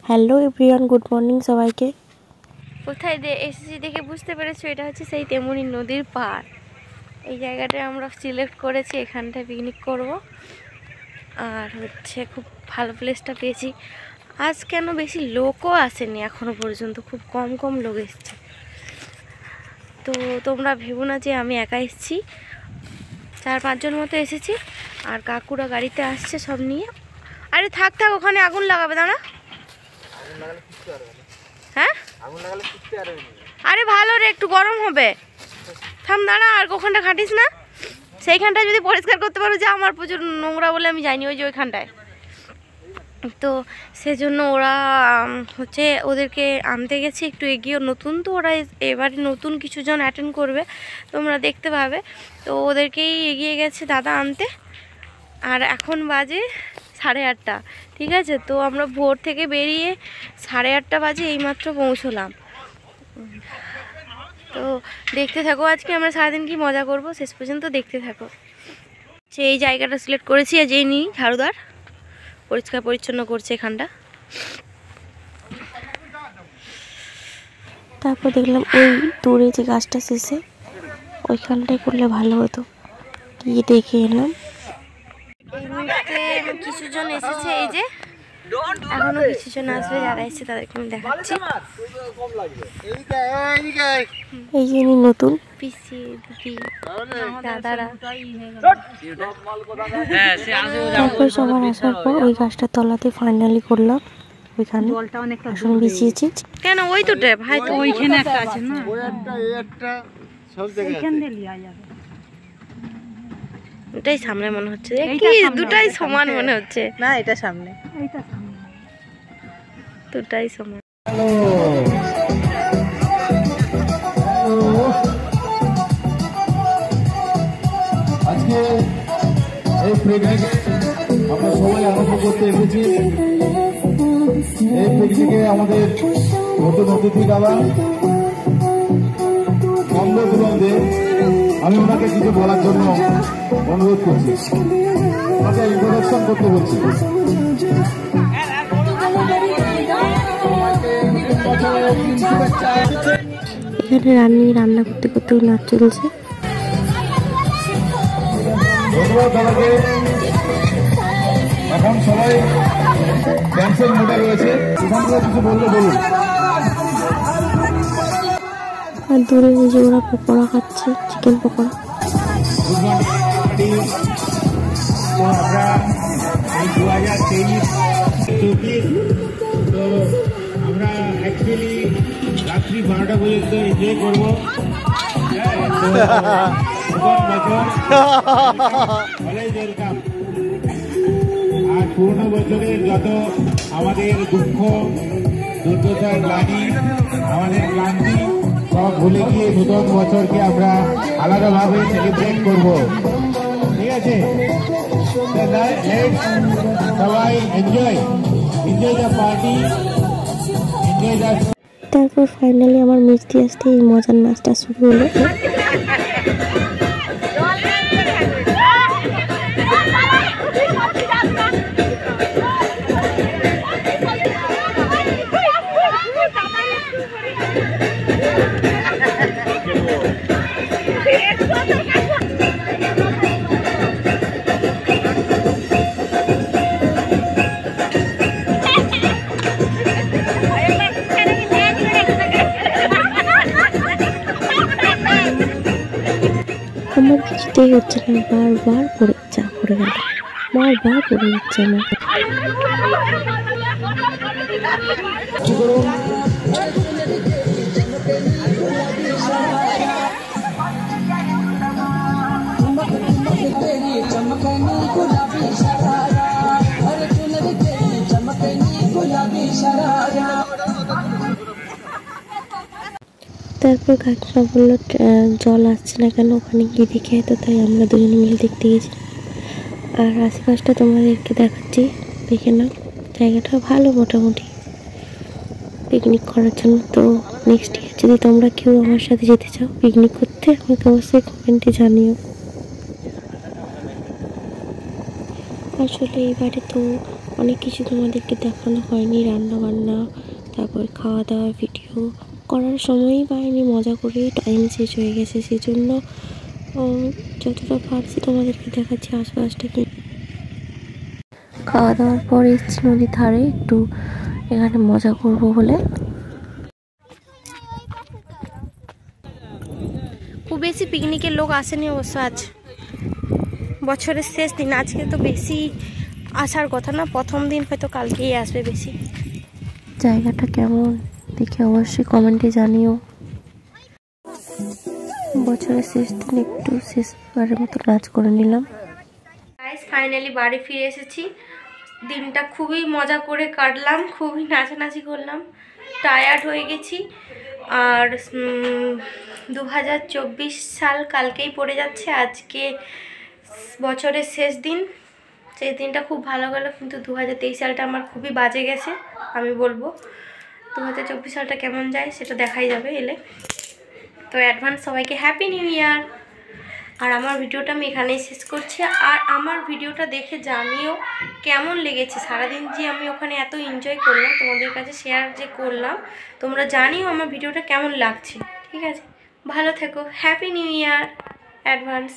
Hello everyone, good morning সবাইকে। কোথায় এসেছি দেখে বুঝতে পেরেছো, এটা হচ্ছে সেই তেমনি নদীর পাড়। এই জায়গাটায় আমরা সিলেক্ট করেছি, এখানটায় পিকনিক করব। আর হচ্ছে খুব ভালো প্লেসটা পেয়েছি। আজ কেন বেশি লোকও আসেনি এখনো পর্যন্ত, খুব কম কম লোক এসছে। তো তোমরা ভেবো না যে আমি একা এসেছি, 4-5 জন মতো এসেছি। আর কাকুরা গাড়িতে আসছে সব নিয়ে। আরে থাক থাক, ওখানে আগুন লাগাবে দাঁড়া। হ্যাঁ আরে ভালো রে, একটু গরম হবে, থাম দাঁড়া। আর ওখানটা খাটিস না, সেইখানটা যদি পরিষ্কার করতে পারো যে আমার প্রচুর নোংরা বলে আমি যাইনি ওই যে ওইখানটায়। তো সেজন্য ওরা হচ্ছে ওদেরকে আনতে গেছে একটু এগিয়ে, নতুন তো ওরা এবারে নতুন কিছু জন অ্যাটেন্ড করবে, তোমরা দেখতে পাবে। তো ওদেরকেই এগিয়ে গেছে দাদা আনতে। আর এখন বাজে 8:30, ঠিক আছে। তো আমরা ভোর থেকে বেরিয়ে 8:30 বাজে এইমাত্র পৌঁছলাম। তো দেখতে থাকো, আজকে আমরা সারাদিন কি মজা করব, শেষ পর্যন্ত দেখতে থাকো। এই জায়গাটা সিলেক্ট করেছি, আর যেই নিই ঝাড়ুদার পরিষ্কার পরিচ্ছন্ন করছে এখানটা। তারপর দেখলাম ওই দূরে যে গাছটা শেষে ওইখানটায় করলে ভালো হতো, গিয়ে দেখে এলাম। এই মুহূর্তে কিছু জন এসেছে, এই যে এখনো কিছু জন আসবে, যারা এসেছে তাদেরকে আমি দেখাচ্ছি। এই যে নতুন পিসি দিদি দাদারা। তারপর সবার আসার পর ওই গাছটার তলাতে ফাইনালি করলাম, ওইখানে আসন বিছিয়েছি। কেন ওই তো ভাই, তো ওইখানে একটা আছে না, দুটাই সামনে মনে হচ্ছে, দুটাই সমান মনে হচ্ছে না। এটা সামনে, দুটাই সমান। আজকে এই পিকনিকে আমরা সবাই আনন্দ করতে এসেছি। এই পিকনিকে আমাদের নতুন অতিথি দাদা কমলেশ, আমি ওনাকে কিছু বলার জন্য অনুরোধ করছি, ওনাকে ইন্ট্রোডাকশন করতে বলছি। এখানে রান্না করতে করতে নাচ চলছে। এখন সবাই ক্যান্সেল মোডে রয়েছে, এখান থেকে কিছু বললে বলুন। আর দূরে ওই যে ওরা পকোড়া খাচ্ছে, চিকেন পকোড়া। আমরা এই 2023 তো আমরা অ্যাকচুয়ালি রাত্রি 12টা পর্যন্ত এনজয় করবো। ওয়েলকাম। আর পুরোনো বছরের যত আমাদের দুঃখ দুর্দশার গ্লানি, আমাদের ক্লান্তি সব ভুলে গিয়ে নতুন বছরকে আমরা আলাদাভাবে সেলিব্রেট করব, ঠিক আছে? সবাই enjoy the party, enjoy the. তারপর ফাইনালি আমার মিষ্টি আসতে এই মজার নাচটা শুরু হলো। আমার কিছুতেই হচ্ছে না, বারবার পড়ে গেল, বারবার পড়ে যাচ্ছে আমার। তারপর কাকিমা বললো জল আসছে না কেন, ওখানে গিয়ে দেখে, তো তাই আমরা দুজনে মিলে দেখতে গেছি। আর আশেপাশটা তোমাদেরকে দেখাচ্ছি, দেখে নাও। জায়গাটা ভালো মোটামুটি পিকনিক করার জন্য। তো নেক্সট ইয়ার যদি তোমরা কেউ আমার সাথে যেতে চাও পিকনিক করতে, আমাকে অবশ্যই কমেন্টে জানিও। আসলে এইবারে তো অনেক কিছু তোমাদেরকে দেখানো হয়নি, রান্না বান্না, তারপর খাওয়া দাওয়া ভিডিও করার সময়ই পাইনি, মজা করেই টাইম শেষ হয়ে গেছে। সেজন্য যতটা পারছি তোমাদেরকে দেখাচ্ছি আশপাশটা কি। খাওয়া দাওয়ার পর এসেছি নদীর ধারে একটু এখানে মজা করব বলে। খুব বেশি পিকনিকের লোক আসেনি অবশ্য, আজ বছরের শেষ দিন, আজকে তো বেশি আসার কথা না, প্রথম দিন হয়তো কালকেই আসবে বেশি। জায়গাটা কেমন দেখে অবশ্যই কমেন্টে জানিও। বছরের শেষ দিন একটু শেষবারের মতো নাচ করে নিলাম। গাইস ফাইনালি বাড়ি ফিরে এসেছি। দিনটা খুবই মজা করে কাটলাম, খুবই নাচানাচি করলাম, টায়ার্ড হয়ে গেছি। আর 2024 সাল কালকেই পড়ে যাচ্ছে, আজকে বছরের শেষ দিন। সেই দিনটা খুব ভালো গেল, কিন্তু 2023 সালটা আমার খুবই বাজে গেছে। আমি বলবো 2024 সালটা কেমন যায় সেটা দেখাই যাবে এলে। তো অ্যাডভান্স সবাইকে হ্যাপি নিউ ইয়ার। আর আমার ভিডিওটা আমি এখানেই শেষ করছি। আর আমার ভিডিওটা দেখে জানিও কেমন লেগেছে। সারাদিন যে আমি ওখানে এত এনজয় করলাম, তোমাদের কাছে শেয়ার যে করলাম, তোমরা জানিও আমার ভিডিওটা কেমন লাগছে। ঠিক আছে, ভালো থেকো, হ্যাপি নিউ ইয়ার অ্যাডভান্স।